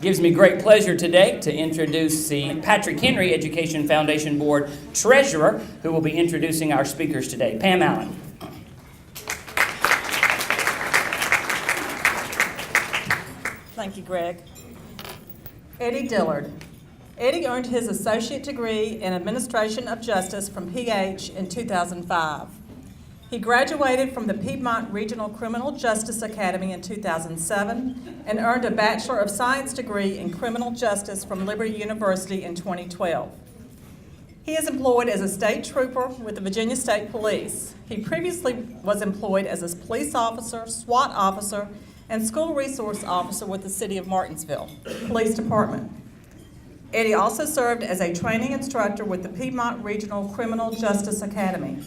Gives me great pleasure today to introduce the Patrick Henry Education Foundation Board Treasurer, who will be introducing our speakers today, Pam Allen. Thank you, Greg. Eddie Dillard. Eddie earned his associate degree in Administration of Justice from PH in 2005. He graduated from the Piedmont Regional Criminal Justice Academy in 2007 and earned a Bachelor of Science degree in Criminal Justice from Liberty University in 2012. He is employed as a state trooper with the Virginia State Police. He previously was employed as a police officer, SWAT officer, and school resource officer with the City of Martinsville Police Department. Eddie also served as a training instructor with the Piedmont Regional Criminal Justice Academy.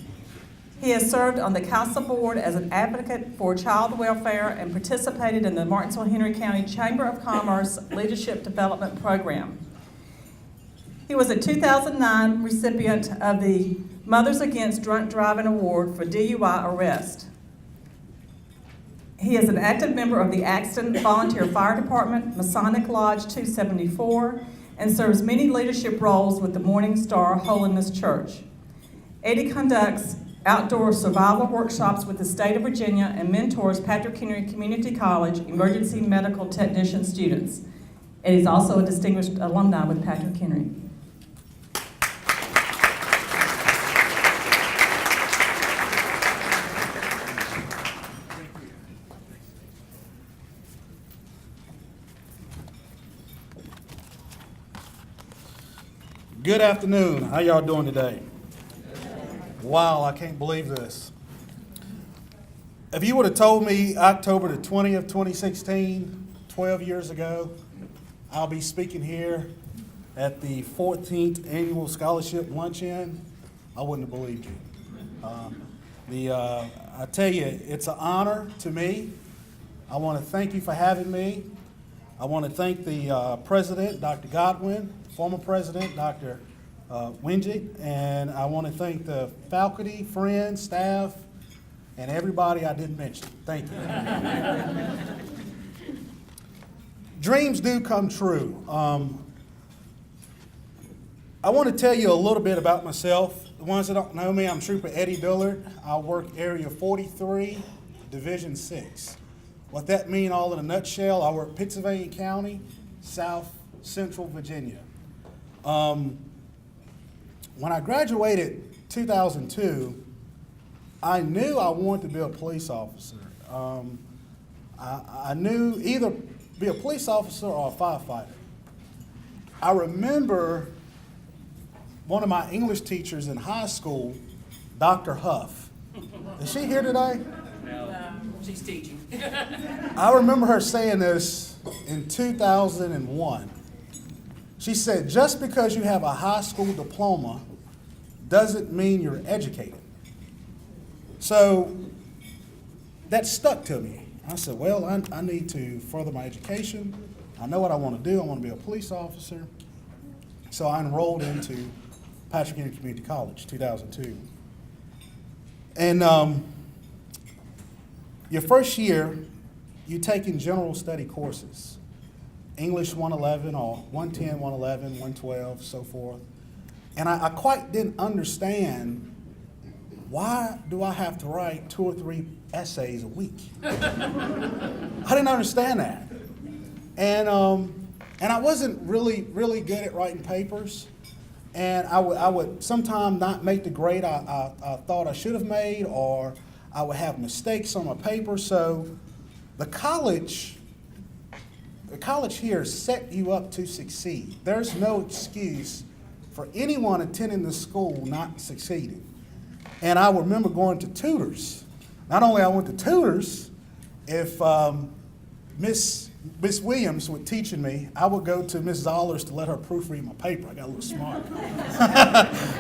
He has served on the council board as an advocate for child welfare and participated in the Martinsville-Henry County Chamber of Commerce Leadership Development Program. He was a 2009 recipient of the Mothers Against Drunk Driving Award for DUI arrest. He is an active member of the Axton Volunteer Fire Department, Masonic Lodge 274, and serves many leadership roles with the Morning Star Holiness Church. Eddie conducts outdoor survival workshops with the state of Virginia and mentors Patrick Henry Community College emergency medical technician students. Eddie is also a distinguished alumni with Patrick Henry. Good afternoon. How y'all doing today? Wow, I can't believe this. If you would have told me October the 20th, 2016, 12 years ago, I'll be speaking here at the 14th Annual Scholarship Luncheon, I wouldn't have believed you. I tell you, it's an honor to me. I want to thank you for having me. I want to thank the President, Dr. Godwin, former President, Dr. Wingy, and I want to thank the faculty, friends, staff, and everybody I didn't mention. Thank you. Dreams do come true. I want to tell you a little bit about myself. The ones that don't know me, I'm Trooper Eddie Dillard. I work Area 43, Division 6. What that means all in a nutshell, I work Pittsylvania County, South Central Virginia. When I graduated 2002, I knew I wanted to be a police officer. I knew either be a police officer or a firefighter. I remember one of my English teachers in high school, Dr. Huff. Is she here today? No, she's teaching. I remember her saying this in 2001. She said, just because you have a high school diploma doesn't mean you're educated. So that stuck to me. I said, well, I need to further my education. I know what I want to do. I want to be a police officer. So I enrolled into Patrick Henry Community College, 2002. And your first year, you take in general study courses. English 111 or 110, 111, 112, so forth. And I quite didn't understand, why do I have to write 2 or 3 essays a week? I didn't understand that. And I wasn't really good at writing papers. And I would sometimes not make the grade I thought I should have made, or I would have mistakes on my paper. So the college here set you up to succeed. There's no excuse for anyone attending the school not succeeding. And I remember going to tutors. Not only I went to tutors, if Miss Williams was teaching me, I would go to Miss Zollers to let her proofread my paper. I got a little smart.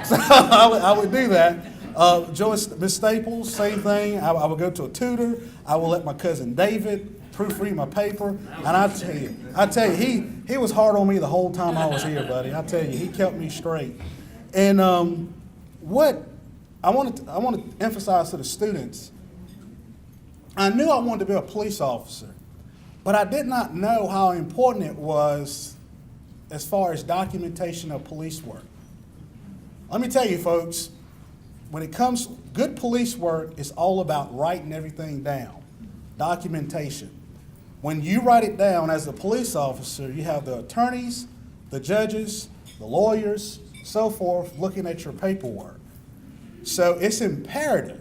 So I would do that. Miss Staples, same thing. I would go to a tutor. I would let my cousin David proofread my paper, and I tell you, he was hard on me the whole time I was here, buddy. I tell you, he kept me straight. And what I want to emphasize to the students, I knew I wanted to be a police officer, But I did not know how important it was as far as documentation of police work. Let me tell you, folks, when it comes, good police work is all about writing everything down, documentation. When you write it down as a police officer, you have the attorneys, the judges, the lawyers, so forth, looking at your paperwork. So it's imperative.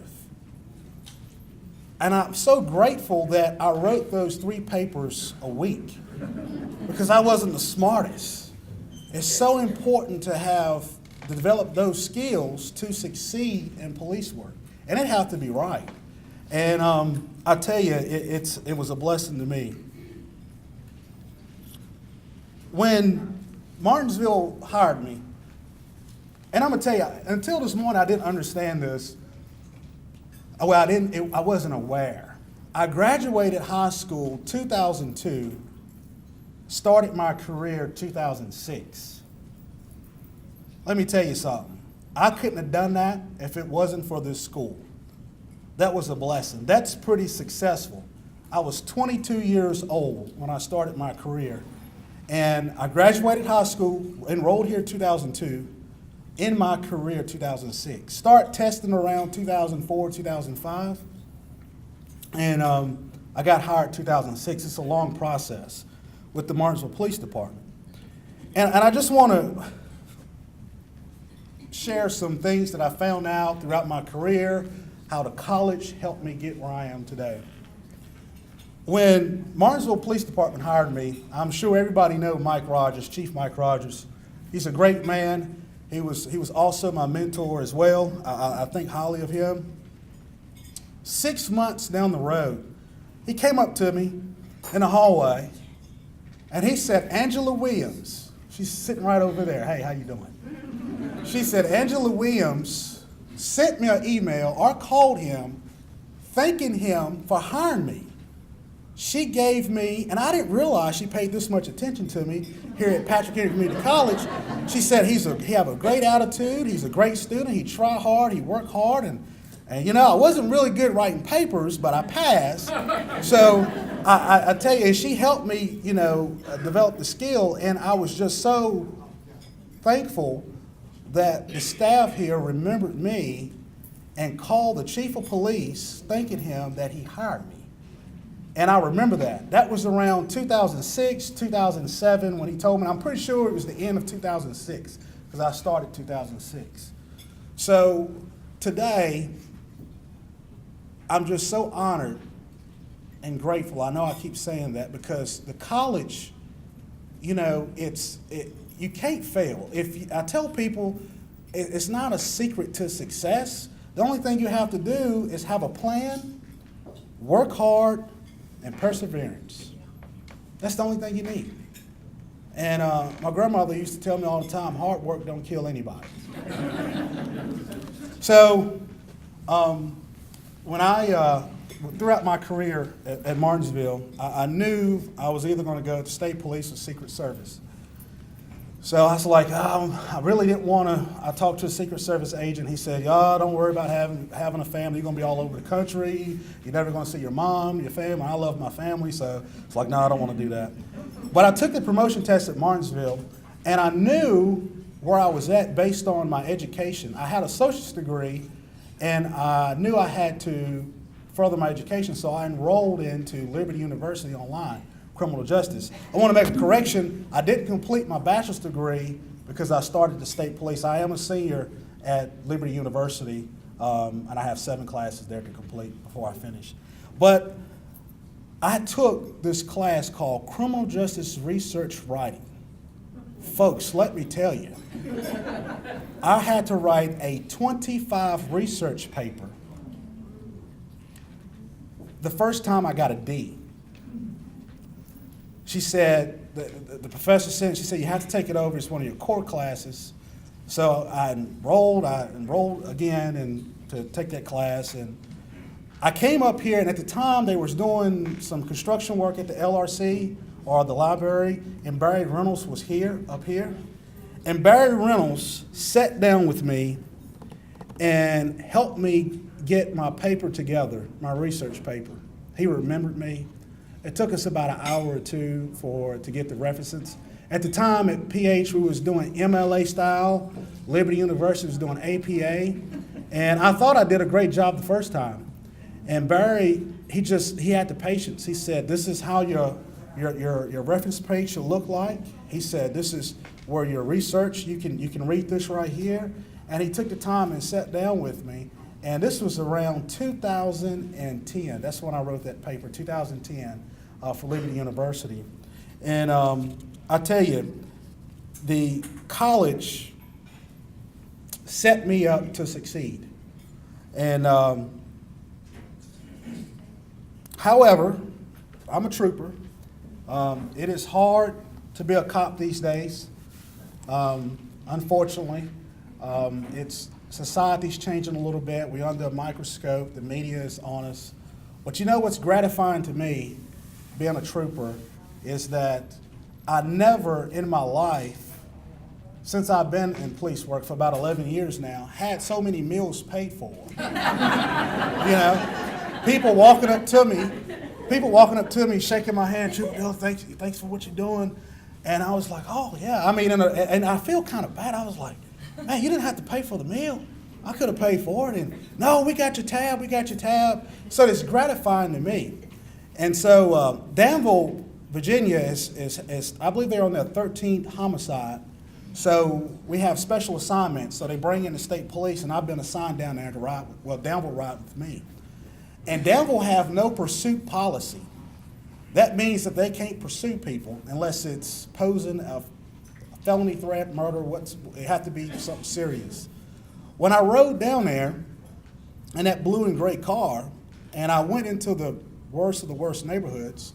And I'm so grateful that I wrote those 3 papers a week because I wasn't the smartest. It's so important to develop those skills to succeed in police work. And it has to be right. And I tell you, it was a blessing to me. When Martinsville hired me, and I'm gonna tell you, until this morning I didn't understand this. Well, I wasn't aware. I graduated high school 2002, started my career 2006. Let me tell you something. I couldn't have done that if it wasn't for this school. That was a blessing. That's pretty successful. I was 22 years old when I started my career. And I graduated high school, enrolled here in 2002, in my career 2006. Start testing around 2004, 2005. And I got hired 2006. It's a long process with the Martinsville Police Department. And I just want to share some things that I found out throughout my career, how the college helped me get where I am today. When Martinsville Police Department hired me, I'm sure everybody knows Mike Rogers, Chief Mike Rogers. He's a great man. He was also my mentor as well. I think highly of him. 6 months down the road, he came up to me in the hallway, and he said, Angela Williams, she's sitting right over there. Hey, how you doing? She said, Angela Williams sent me an email or called him thanking him for hiring me. She gave me, and I didn't realize she paid this much attention to me here at Patrick Henry Community College. She said he have a great attitude, he's a great student, he try hard, he work hard, and you know, I wasn't really good writing papers, but I passed. So I tell you, she helped me, you know, develop the skill, and I was just so thankful that the staff here remembered me and called the chief of police thanking him that he hired me. And I remember that. That was around 2006, 2007 when he told me. I'm pretty sure it was the end of 2006 because I started 2006. So today, I'm just so honored and grateful. I know I keep saying that because the college, you know, you can't fail. I tell people it's not a secret to success. The only thing you have to do is have a plan, work hard, and perseverance. That's the only thing you need. And my grandmother used to tell me all the time, hard work don't kill anybody. So when throughout my career at Martinsville, I knew I was either going to go to state police or Secret Service. So I was like, I really didn't want to. I talked to a Secret Service agent. He said, don't worry about having a family. You're going to be all over the country. You're never going to see your mom, your family. I love my family. So it's like, no, I don't want to do that. But I took the promotion test at Martinsville, and I knew where I was at based on my education. I had a associate's degree, and I knew I had to further my education, so I enrolled into Liberty University online. Criminal justice. I want to make a correction. I didn't complete my bachelor's degree because I started the state police. I am a senior at Liberty University, and I have 7 classes there to complete before I finish. But I took this class called Criminal Justice Research Writing. Folks, let me tell you, I had to write a 25 research paper. The first time I got a D. She said, the professor said, she said, you have to take it over. It's one of your core classes. So I enrolled again to take that class. And I came up here, and at the time they was doing some construction work at the LRC or the library, and Barry Reynolds was up here. And Barry Reynolds sat down with me and helped me get my paper together, my research paper. He remembered me. It took us about an hour or two to get the references. At the time at PH, we was doing MLA style. Liberty University was doing APA. And I thought I did a great job the first time. And Barry, he had the patience. He said, this is how your reference page should look like. He said, this is where your research, you can read this right here. And he took the time and sat down with me. And this was around 2010. That's when I wrote that paper, 2010, for Liberty University. And I tell you, the college set me up to succeed. And however, I'm a trooper. It is hard to be a cop these days. Unfortunately, society's changing a little bit. We're under a microscope. The media is on us. But you know what's gratifying to me, being a trooper, is that I never in my life, since I've been in police work for about 11 years now, had so many meals paid for. You know, people walking up to me, shaking my hand, Trooper Bill, thanks for what you're doing. And I was like, oh yeah. I mean, and I feel kind of bad. I was like, man, you didn't have to pay for the meal. I could have paid for it. And no, we got your tab. So it's gratifying to me. And so Danville, Virginia is I believe they're on their 13th homicide. So we have special assignments. So they bring in the state police, and I've been assigned down there to ride, Danville ride with me. And Danville have no pursuit policy. That means that they can't pursue people unless it's posing a felony threat, murder, it have to be something serious. When I rode down there in that blue and gray car, and I went into the worst of the worst neighborhoods,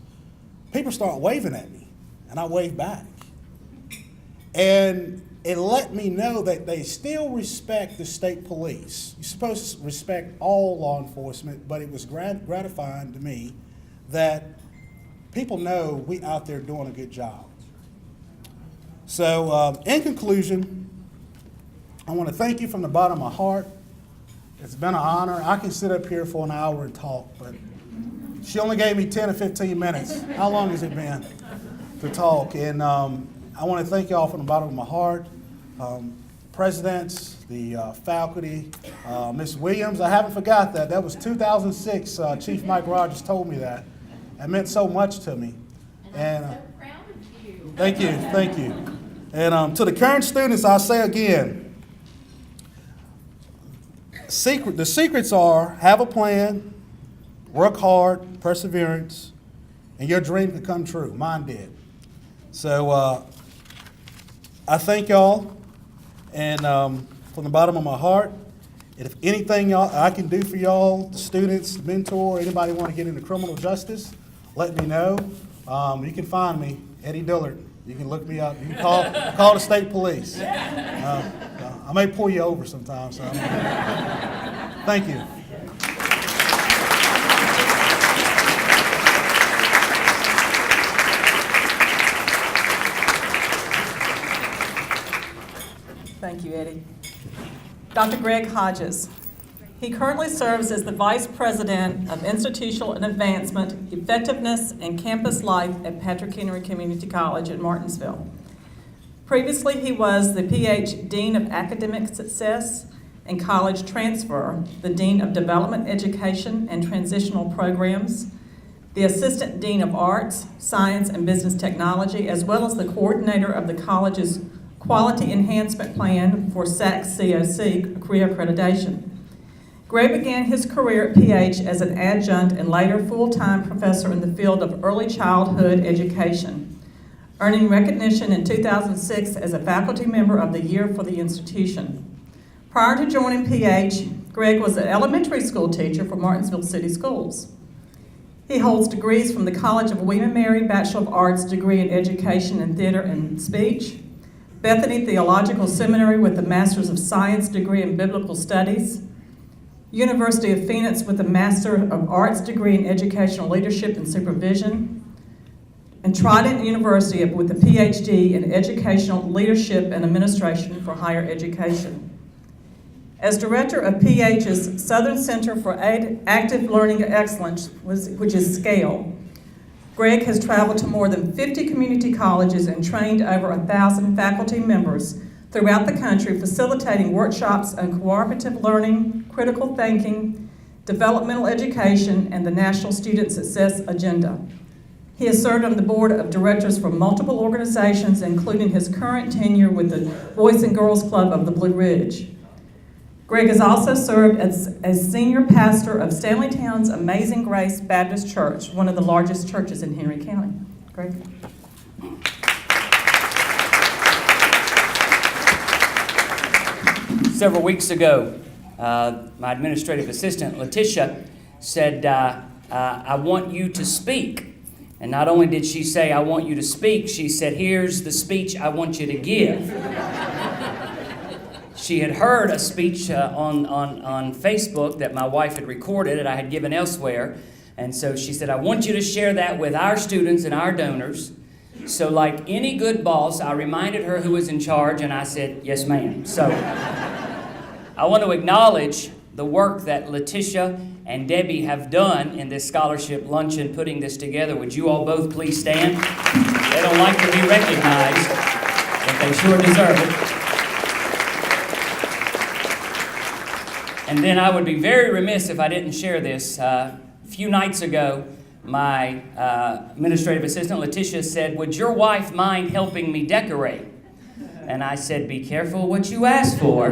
people start waving at me, and I waved back. And it let me know that they still respect the state police. You're supposed to respect all law enforcement, but it was gratifying to me that people know we out there doing a good job. So in conclusion, I want to thank you from the bottom of my heart. It's been an honor. I can sit up here for an hour and talk, but she only gave me 10 or 15 minutes. How long has it been to talk? And I want to thank you all from the bottom of my heart. Presidents, the faculty, Ms. Williams, I haven't forgot that. That was 2006. Chief Mike Rogers told me that. It meant so much to me. And I'm so proud of you. Thank you. And to the current students, I'll say again, the secrets are have a plan, work hard, perseverance, and your dream can come true. Mine did. So I thank y'all, and from the bottom of my heart, and if anything I can do for y'all, the students, the mentor, anybody want to get into criminal justice, let me know. You can find me, Eddie Dillard. You can look me up. You can call the state police. I may pull you over sometimes. So thank you. Thank you, Eddie. Dr. Greg Hodges. He currently serves as the Vice President of Institutional and Advancement, Effectiveness, and Campus Life at Patrick Henry Community College in Martinsville. Previously, he was the PH Dean of Academic Success and College Transfer, the Dean of Development Education and Transitional Programs, the Assistant Dean of Arts, Science, and Business Technology, as well as the coordinator of the college's Quality Enhancement Plan for SAC-COC career accreditation. Greg began his career at PH as an adjunct and later full-time professor in the field of early childhood education, earning recognition in 2006 as a faculty member of the year for the institution. Prior to joining PH, Greg was an elementary school teacher for Martinsville City Schools. He holds degrees from the College of William & Mary Bachelor of Arts degree in Education in Theater and Speech, Bethany Theological Seminary with a Master's of Science degree in Biblical Studies, University of Phoenix with a Master of Arts degree in Educational Leadership and Supervision, and Trident University with a PhD in Educational Leadership and Administration for Higher Education. As director of PH's Southern Center for Active Learning Excellence, which is SCALE, Greg has traveled to more than 50 community colleges and trained over 1,000 faculty members throughout the country, facilitating workshops on cooperative learning, critical thinking, developmental education, and the National Student Success Agenda. He has served on the board of directors for multiple organizations, including his current tenure with the Boys and Girls Club of the Blue Ridge. Greg has also served as senior pastor of Stanleytown's Amazing Grace Baptist Church, one of the largest churches in Henry County. Greg? Several weeks ago, my administrative assistant, Letitia, said, I want you to speak. And not only did she say, I want you to speak, she said, here's the speech I want you to give. She had heard a speech on Facebook that my wife had recorded and I had given elsewhere. And so she said, I want you to share that with our students and our donors. So like any good boss, I reminded her who was in charge, and I said, yes, ma'am. So I want to acknowledge the work that Letitia and Debbie have done in this Scholarship Luncheon, putting this together. Would you all both please stand? They don't like to be recognized, but they sure deserve it. And then I would be very remiss if I didn't share this. A few nights ago, my administrative assistant, Letitia, said, would your wife mind helping me decorate? And I said, be careful what you ask for,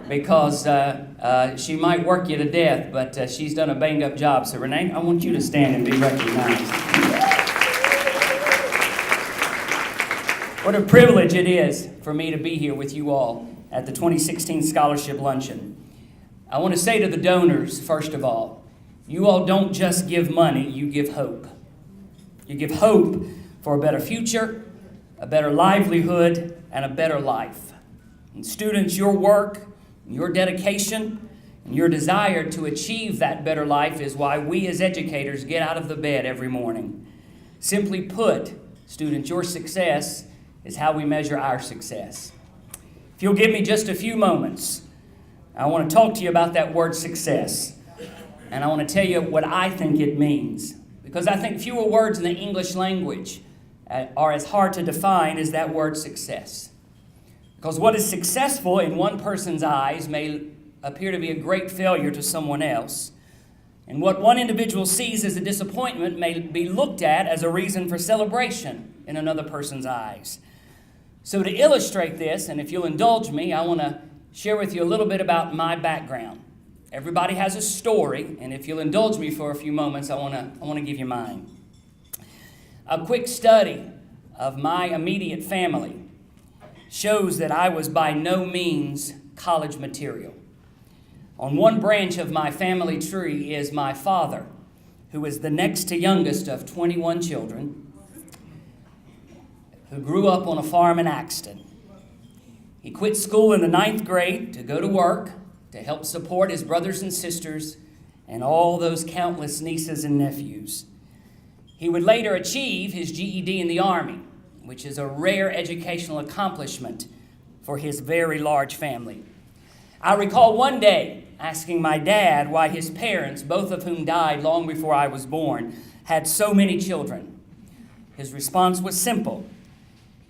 because she might work you to death, but she's done a banged-up job. So, Renee, I want you to stand and be recognized. What a privilege it is for me to be here with you all at the 2016 Scholarship Luncheon. I want to say to the donors, first of all, you all don't just give money, you give hope. You give hope for a better future, a better livelihood, and a better life. And students, your work, your dedication, and your desire to achieve that better life is why we as educators get out of the bed every morning. Simply put, students, your success is how we measure our success. If you'll give me just a few moments, I want to talk to you about that word success. And I want to tell you what I think it means. Because I think fewer words in the English language are as hard to define as that word success. Because what is successful in one person's eyes may appear to be a great failure to someone else. And what one individual sees as a disappointment may be looked at as a reason for celebration in another person's eyes. So to illustrate this, and if you'll indulge me, I want to share with you a little bit about my background. Everybody has a story, and if you'll indulge me for a few moments, I want to give you mine. A quick study of my immediate family shows that I was by no means college material. On one branch of my family tree is my father, who is the next to youngest of 21 children, who grew up on a farm in Axton. He quit school in the 9th grade to go to work to help support his brothers and sisters and all those countless nieces and nephews. He would later achieve his GED in the Army, which is a rare educational accomplishment for his very large family. I recall one day asking my dad why his parents, both of whom died long before I was born, had so many children. His response was simple.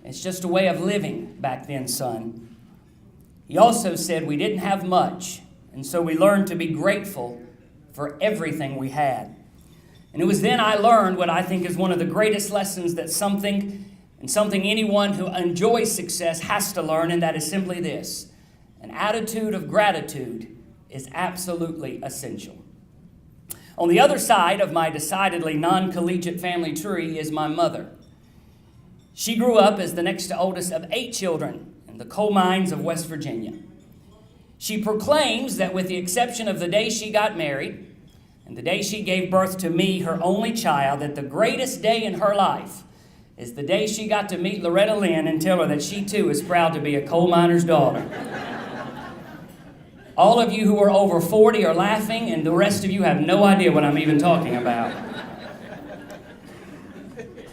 It's just a way of living back then, son. He also said we didn't have much, and so we learned to be grateful for everything we had. And it was then I learned what I think is one of the greatest lessons that something anyone who enjoys success has to learn, and that is simply this: an attitude of gratitude is absolutely essential. On the other side of my decidedly non-collegiate family tree is my mother. She grew up as the next to oldest of 8 children in the coal mines of West Virginia. She proclaims that with the exception of the day she got married and the day she gave birth to me, her only child, that the greatest day in her life is the day she got to meet Loretta Lynn and tell her that she too is proud to be a coal miner's daughter. All of you who are over 40 are laughing, and the rest of you have no idea what I'm even talking about.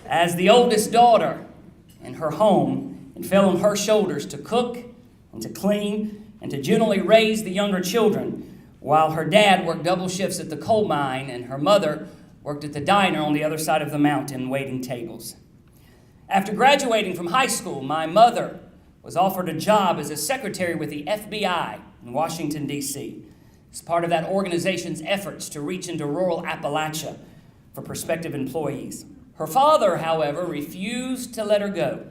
As the oldest daughter in her home, it fell on her shoulders to cook and to clean and to generally raise the younger children, while her dad worked double shifts at the coal mine and her mother worked at the diner on the other side of the mountain waiting tables. After graduating from high school, my mother was offered a job as a secretary with the FBI in Washington, D.C., as part of that organization's efforts to reach into rural Appalachia for prospective employees. Her father, however, refused to let her go,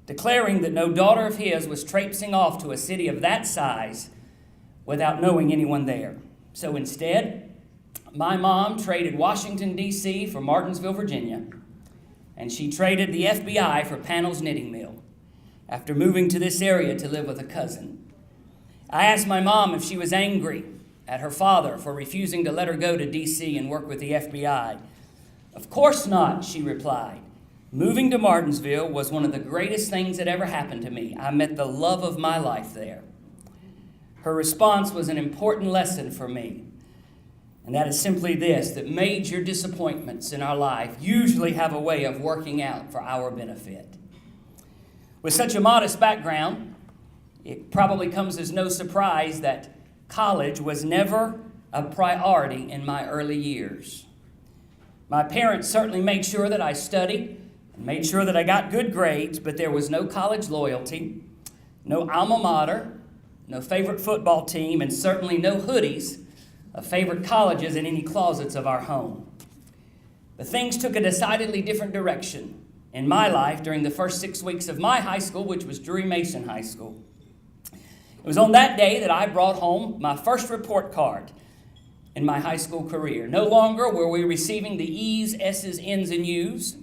declaring that no daughter of his was traipsing off to a city of that size without knowing anyone there. So instead, my mom traded Washington, D.C. for Martinsville, Virginia, and she traded the FBI for Panels Knitting Mill after moving to this area to live with a cousin. I asked my mom if she was angry at her father for refusing to let her go to D.C. and work with the FBI. "Of course not," she replied. "Moving to Martinsville was one of the greatest things that ever happened to me. I met the love of my life there." Her response was an important lesson for me. And that is simply this, that major disappointments in our life usually have a way of working out for our benefit. With such a modest background, it probably comes as no surprise that college was never a priority in my early years. My parents certainly made sure that I studied and made sure that I got good grades, but there was no college loyalty, no alma mater, no favorite football team, and certainly no hoodies of favorite colleges in any closets of our home. But things took a decidedly different direction in my life during the first 6 weeks of my high school, which was Drury Mason High School. It was on that day that I brought home my first report card in my high school career. No longer were we receiving the E's, S's, N's, and U's,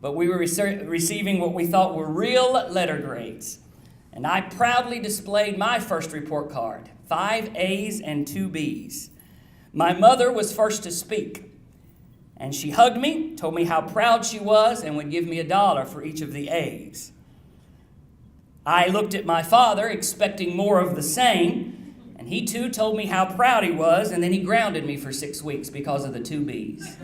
but we were receiving what we thought were real letter grades. And I proudly displayed my first report card, 5 A's and 2 B's. My mother was first to speak, and she hugged me, told me how proud she was, and would give me $1 for each of the A's. I looked at my father, expecting more of the same, and he too told me how proud he was, and then he grounded me for 6 weeks because of the 2 B's.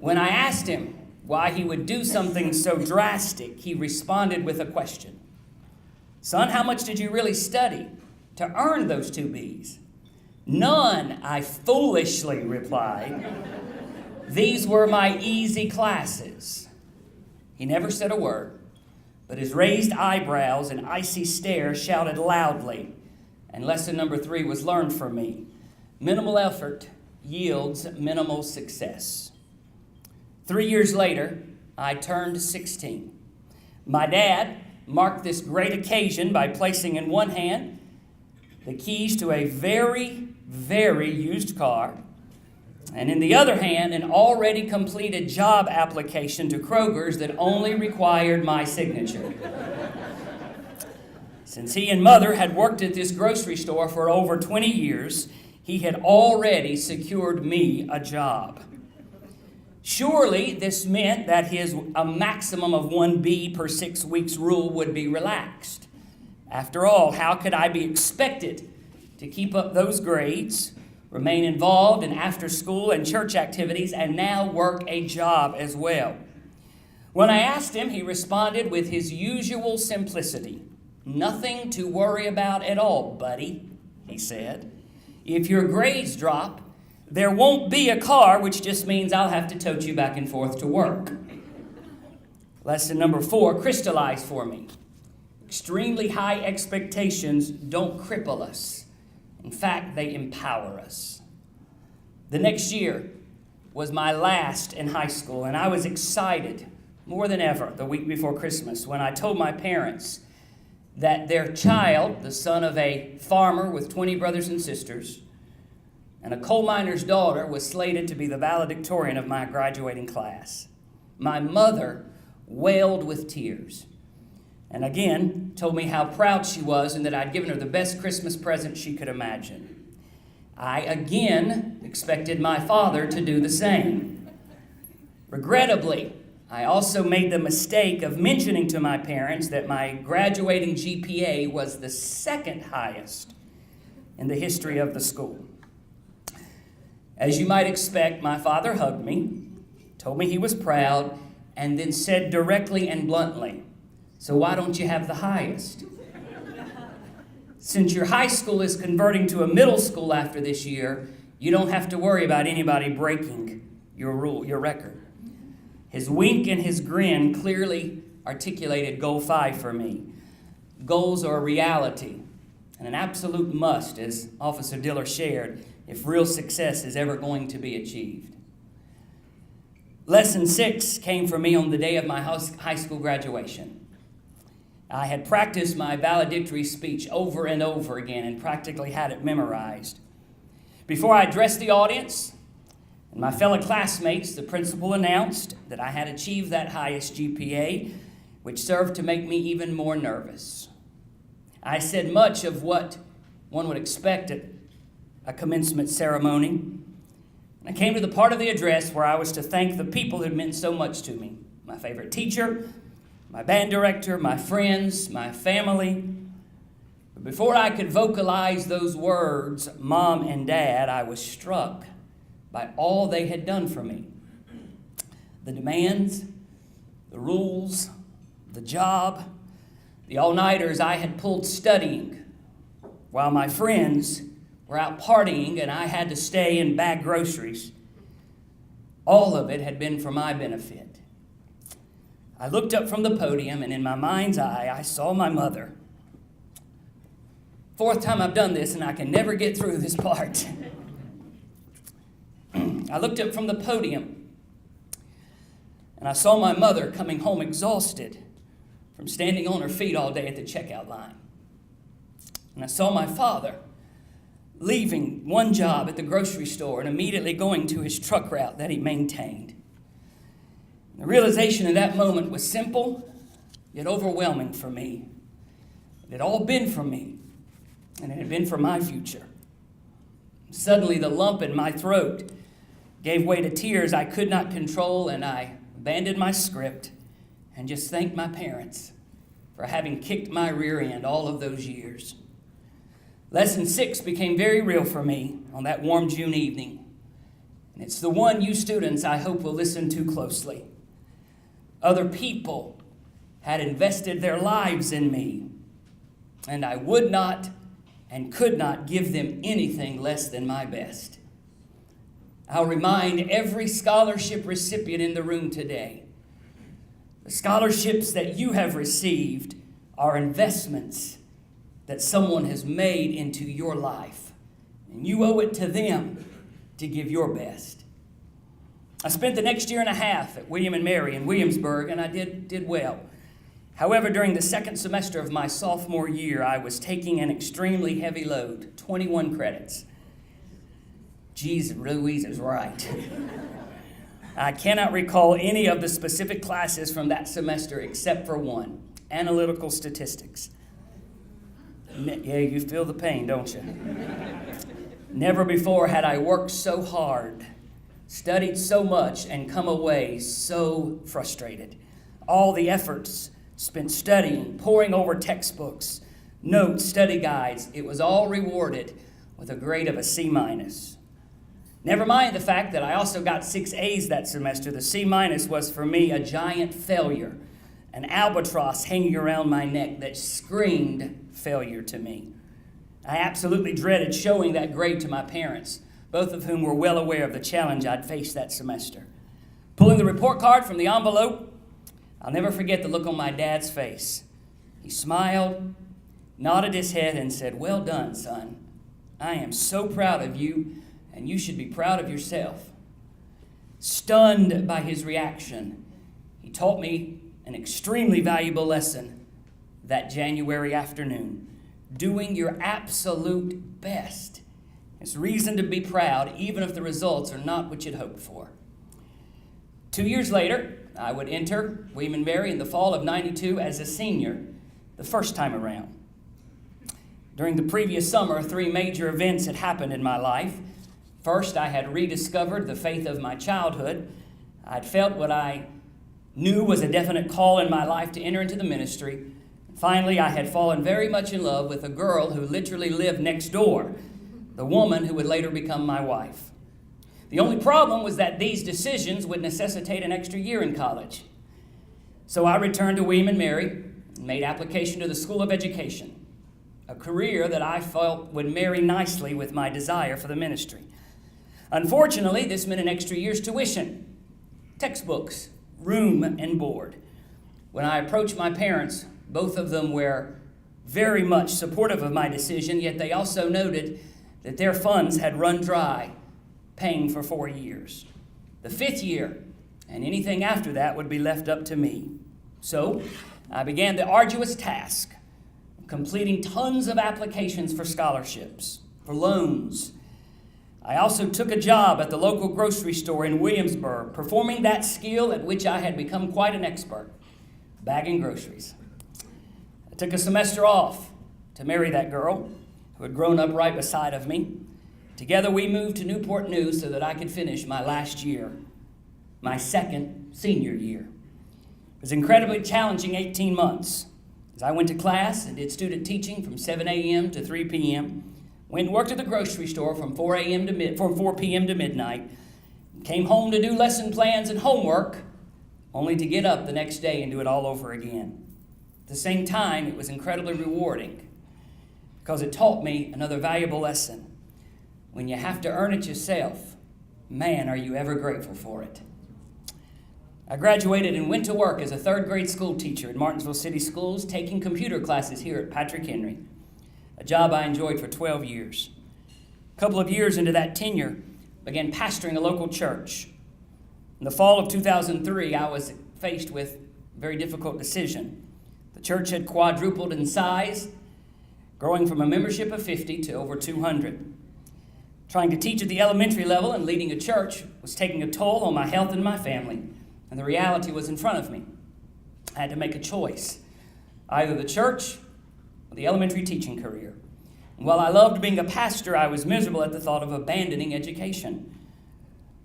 When I asked him why he would do something so drastic, he responded with a question. "Son, how much did you really study to earn those 2 B's?" "None," I foolishly replied. "These were my easy classes." He never said a word, but his raised eyebrows and icy stare shouted loudly, and lesson number 3 was learned from me. Minimal effort yields minimal success. 3 years later, I turned 16. My dad marked this great occasion by placing in one hand the keys to a very, very used car, and in the other hand, an already completed job application to Kroger's that only required my signature. Since he and Mother had worked at this grocery store for over 20 years, he had already secured me a job. Surely this meant that a maximum of 1 B per 6 weeks rule would be relaxed. After all, how could I be expected to keep up those grades, remain involved in after-school and church activities, and now work a job as well? When I asked him, he responded with his usual simplicity. "Nothing to worry about at all, buddy," he said. "If your grades drop, there won't be a car, which just means I'll have to tote you back and forth to work." Lesson number 4 crystallized for me. Extremely high expectations don't cripple us. In fact, they empower us. The next year was my last in high school, and I was excited more than ever the week before Christmas when I told my parents that their child, the son of a farmer with 20 brothers and sisters, and a coal miner's daughter, was slated to be the valedictorian of my graduating class. My mother wailed with tears, and again told me how proud she was and that I'd given her the best Christmas present she could imagine. I again expected my father to do the same. Regrettably, I also made the mistake of mentioning to my parents that my graduating GPA was the second highest in the history of the school. As you might expect, my father hugged me, told me he was proud, and then said directly and bluntly, "So why don't you have the highest? Since your high school is converting to a middle school after this year, You don't have to worry about anybody breaking your record. His wink and his grin clearly articulated Goal 5 for me. Goals are a reality and an absolute must, as Officer Dillard shared, if real success is ever going to be achieved. Lesson 6 came for me on the day of my high school graduation. I had practiced my valedictory speech over and over again and practically had it memorized. Before I addressed the audience and my fellow classmates, the principal announced that I had achieved that highest GPA, which served to make me even more nervous. I said much of what one would expect at a commencement ceremony. I came to the part of the address where I was to thank the people who'd meant so much to me. My favorite teacher, my band director, my friends, my family. But before I could vocalize those words, Mom and Dad, I was struck by all they had done for me. The demands, the rules, the job, the all-nighters I had pulled studying, while my friends were out partying and I had to stay and bag groceries. All of it had been for my benefit. I looked up from the podium, and in my mind's eye, I saw my mother. Fourth time I've done this, and I can never get through this part. I looked up from the podium, and I saw my mother coming home exhausted from standing on her feet all day at the checkout line. And I saw my father leaving one job at the grocery store and immediately going to his truck route that he maintained. The realization in that moment was simple, yet overwhelming for me. It had all been for me, and it had been for my future. Suddenly, the lump in my throat gave way to tears I could not control, and I abandoned my script and just thanked my parents for having kicked my rear end all of those years. Lesson 6 became very real for me on that warm June evening, and it's the one you students I hope will listen to closely. Other people had invested their lives in me, and I would not and could not give them anything less than my best. I'll remind every scholarship recipient in the room today, the scholarships that you have received are investments that someone has made into your life, and you owe it to them to give your best. I spent the next year and a half at William & Mary in Williamsburg, and I did well. However, during the second semester of my sophomore year, I was taking an extremely heavy load, 21 credits. Jeez, Louise is right. I cannot recall any of the specific classes from that semester except for one, analytical statistics. Yeah, you feel the pain, don't you? Never before had I worked so hard, studied so much, and come away so frustrated. All the efforts spent studying, poring over textbooks, notes, study guides, it was all rewarded with a grade of a C-. Never mind the fact that I also got 6 A's that semester. The C- was for me a giant failure, an albatross hanging around my neck that screamed failure to me. I absolutely dreaded showing that grade to my parents, both of whom were well aware of the challenge I'd faced that semester. Pulling the report card from the envelope, I'll never forget the look on my dad's face. He smiled, nodded his head, and said, "Well done, son. I am so proud of you, and you should be proud of yourself." Stunned by his reaction, he taught me an extremely valuable lesson that January afternoon. Doing your absolute best is reason to be proud, even if the results are not what you'd hoped for. 2 years later, I would enter William & Mary in the fall of '92 as a senior, the first time around. During the previous summer, 3 major events had happened in my life. First, I had rediscovered the faith of my childhood. I'd felt what I knew was a definite call in my life to enter into the ministry. Finally, I had fallen very much in love with a girl who literally lived next door, the woman who would later become my wife. The only problem was that these decisions would necessitate an extra year in college. So I returned to William & Mary and made application to the School of Education, a career that I felt would marry nicely with my desire for the ministry. Unfortunately, this meant an extra year's tuition, textbooks, room, and board. When I approached my parents, both of them were very much supportive of my decision, yet they also noted that their funds had run dry, paying for 4 years. The 5th year, and anything after that, would be left up to me. So I began the arduous task of completing tons of applications for scholarships, for loans. I also took a job at the local grocery store in Williamsburg, performing that skill at which I had become quite an expert, bagging groceries. I took a semester off to marry that girl who had grown up right beside of me. Together we moved to Newport News so that I could finish my last year, my second senior year. It was an incredibly challenging 18 months as I went to class and did student teaching from 7 a.m. to 3 p.m., went and worked at the grocery store from 4 p.m. to midnight, came home to do lesson plans and homework, only to get up the next day and do it all over again. At the same time, it was incredibly rewarding because it taught me another valuable lesson. When you have to earn it yourself, man, are you ever grateful for it. I graduated and went to work as a 3rd grade school teacher at Martinsville City Schools, taking computer classes here at Patrick Henry, a job I enjoyed for 12 years. A couple of years into that tenure, began pastoring a local church. In the fall of 2003, I was faced with a very difficult decision. The church had quadrupled in size, growing from a membership of 50 to over 200. Trying to teach at the elementary level and leading a church was taking a toll on my health and my family, and the reality was in front of me. I had to make a choice, either the church or the elementary teaching career. And while I loved being a pastor, I was miserable at the thought of abandoning education.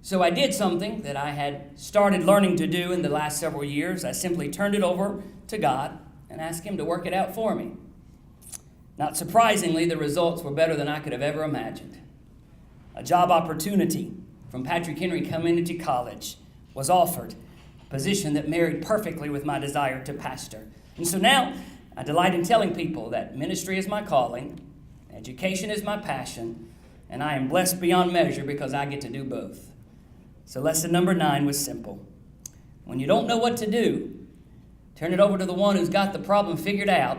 So I did something that I had started learning to do in the last several years. I simply turned it over to God and asked Him to work it out for me. Not surprisingly, the results were better than I could have ever imagined. A job opportunity from Patrick Henry Community College was offered, a position that married perfectly with my desire to pastor. And so now I delight in telling people that ministry is my calling, education is my passion, and I am blessed beyond measure because I get to do both. So lesson number 9 was simple. When you don't know what to do, turn it over to the one who's got the problem figured out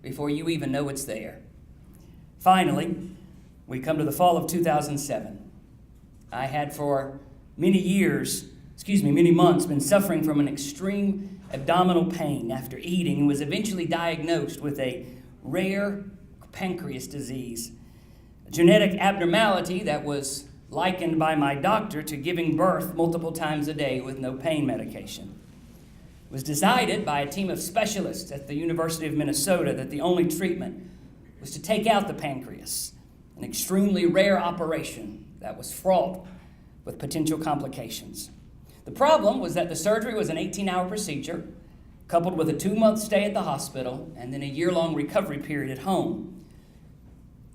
before you even know it's there. Finally, we come to the fall of 2007. I had for many months been suffering from an extreme abdominal pain after eating and was eventually diagnosed with a rare pancreas disease, a genetic abnormality that was likened by my doctor to giving birth multiple times a day with no pain medication. It was decided by a team of specialists at the University of Minnesota that the only treatment was to take out the pancreas, an extremely rare operation that was fraught with potential complications. The problem was that the surgery was an 18-hour procedure, coupled with a 2-month stay at the hospital and then a year-long recovery period at home.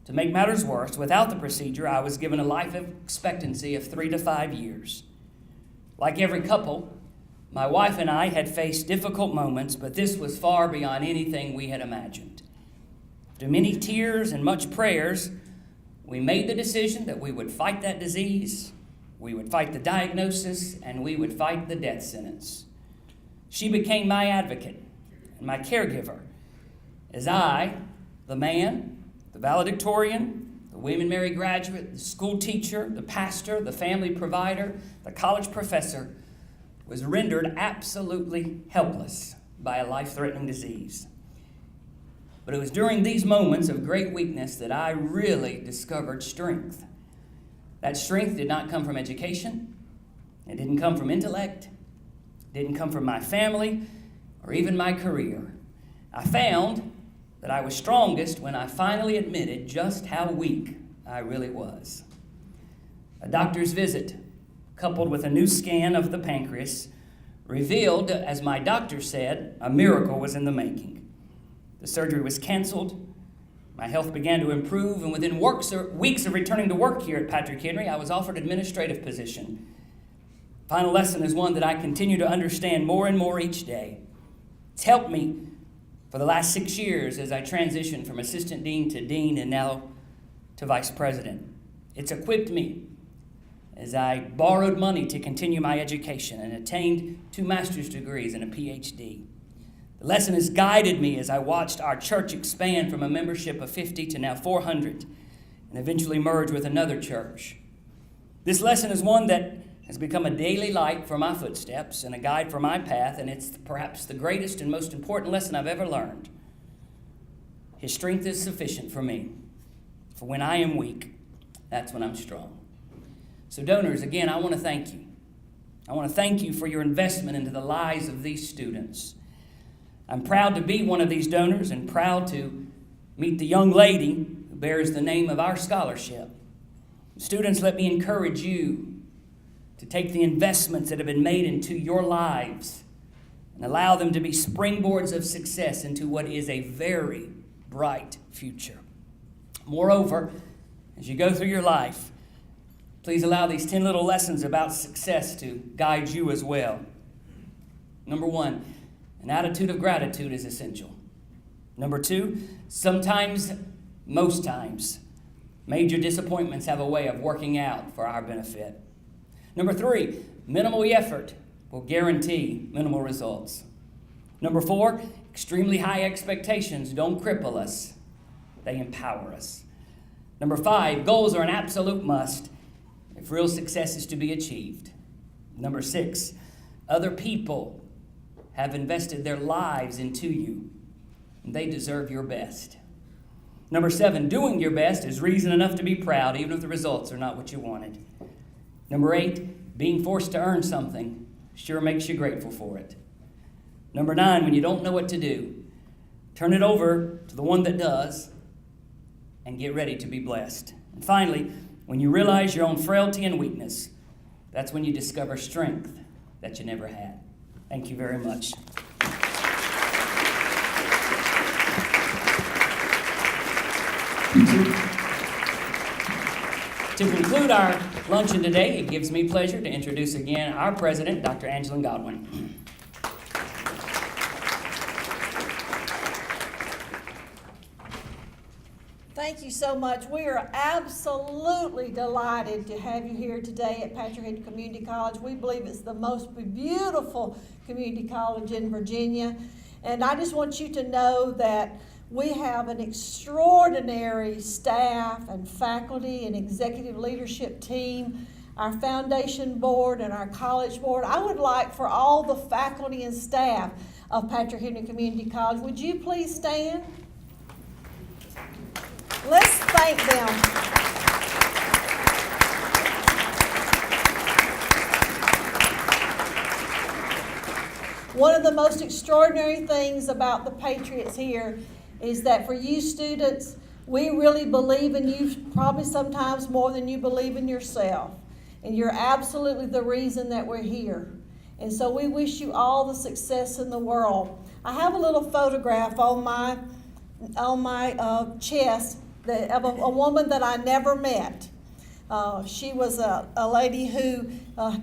To make matters worse, without the procedure, I was given a life expectancy of 3 to 5 years. Like every couple, my wife and I had faced difficult moments, but this was far beyond anything we had imagined. After many tears and much prayers, we made the decision that we would fight that disease, we would fight the diagnosis, and we would fight the death sentence. She became my advocate and my caregiver as I, the man, the valedictorian, the William & Mary graduate, the school teacher, the pastor, the family provider, the college professor, was rendered absolutely helpless by a life-threatening disease. But it was during these moments of great weakness that I really discovered strength. That strength did not come from education. It didn't come from intellect. It didn't come from my family or even my career. I found that I was strongest when I finally admitted just how weak I really was. A doctor's visit, coupled with a new scan of the pancreas, revealed, as my doctor said, a miracle was in the making. The surgery was canceled. My health began to improve, and within weeks of returning to work here at Patrick Henry, I was offered an administrative position. Final lesson is one that I continue to understand more and more each day. It's helped me for the last 6 years as I transitioned from assistant dean to dean and now to vice president. It's equipped me as I borrowed money to continue my education and attained 2 master's degrees and a PhD. The lesson has guided me as I watched our church expand from a membership of 50 to now 400 and eventually merge with another church. This lesson is one that has become a daily light for my footsteps and a guide for my path, and it's perhaps the greatest and most important lesson I've ever learned. His strength is sufficient for me, for when I am weak, that's when I'm strong. So donors, again, I want to thank you. I want to thank you for your investment into the lives of these students. I'm proud to be one of these donors and proud to meet the young lady who bears the name of our scholarship. Students, let me encourage you to take the investments that have been made into your lives and allow them to be springboards of success into what is a very bright future. Moreover, as you go through your life, please allow these 10 little lessons about success to guide you as well. Number 1, an attitude of gratitude is essential. Number 2, sometimes, most times, major disappointments have a way of working out for our benefit. Number 3, minimal effort will guarantee minimal results. Number 4, extremely high expectations don't cripple us, they empower us. Number 5, goals are an absolute must if real success is to be achieved. Number 6, other people have invested their lives into you, and they deserve your best. Number 7, doing your best is reason enough to be proud, even if the results are not what you wanted. Number 8, being forced to earn something sure makes you grateful for it. Number 9, when you don't know what to do, turn it over to the one that does and get ready to be blessed. And finally, when you realize your own frailty and weakness, that's when you discover strength that you never had. Thank you very much. To conclude our luncheon today, it gives me pleasure to introduce again our president, Dr. Angela Godwin. Thank you so much. We are absolutely delighted to have you here today at Patrick Henry Community College. We believe it's the most beautiful community college in Virginia. And I just want you to know that we have an extraordinary staff and faculty and executive leadership team, our foundation board and our college board. I would like for all the faculty and staff of Patrick Henry Community College, would you please stand? Let's thank them. One of the most extraordinary things about the Patriots here is that for you students, we really believe in you probably sometimes more than you believe in yourself. And you're absolutely the reason that we're here. And so we wish you all the success in the world. I have a little photograph on my chest of a woman that I never met. She was a lady who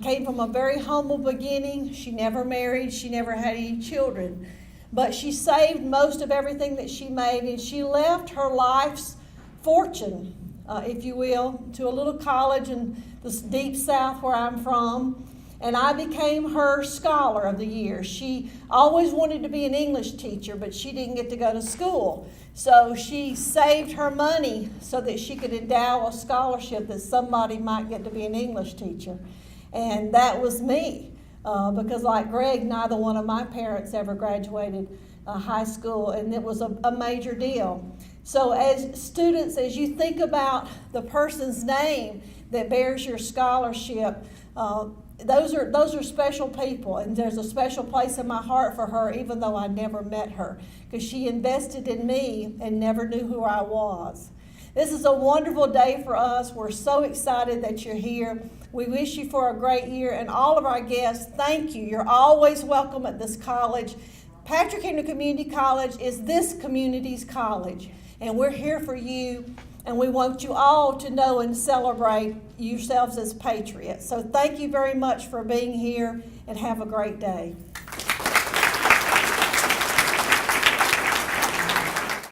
came from a very humble beginning. She never married. She never had any children. But she saved most of everything that she made, and she left her life's fortune, if you will, to a little college in the deep south where I'm from. And I became her Scholar of the Year. She always wanted to be an English teacher, but she didn't get to go to school. So she saved her money so that she could endow a scholarship that somebody might get to be an English teacher. And that was me, because like Greg, neither one of my parents ever graduated high school, and it was a major deal. So as students, as you think about the person's name that bears your scholarship, those are special people, and there's a special place in my heart for her, even though I never met her, because she invested in me and never knew who I was. This is a wonderful day for us. We're so excited that you're here. We wish you for a great year, and all of our guests, thank you. You're always welcome at this college. Patrick Henry Community College is this community's college, and we're here for you. And we want you all to know and celebrate yourselves as patriots. So thank you very much for being here, and have a great day.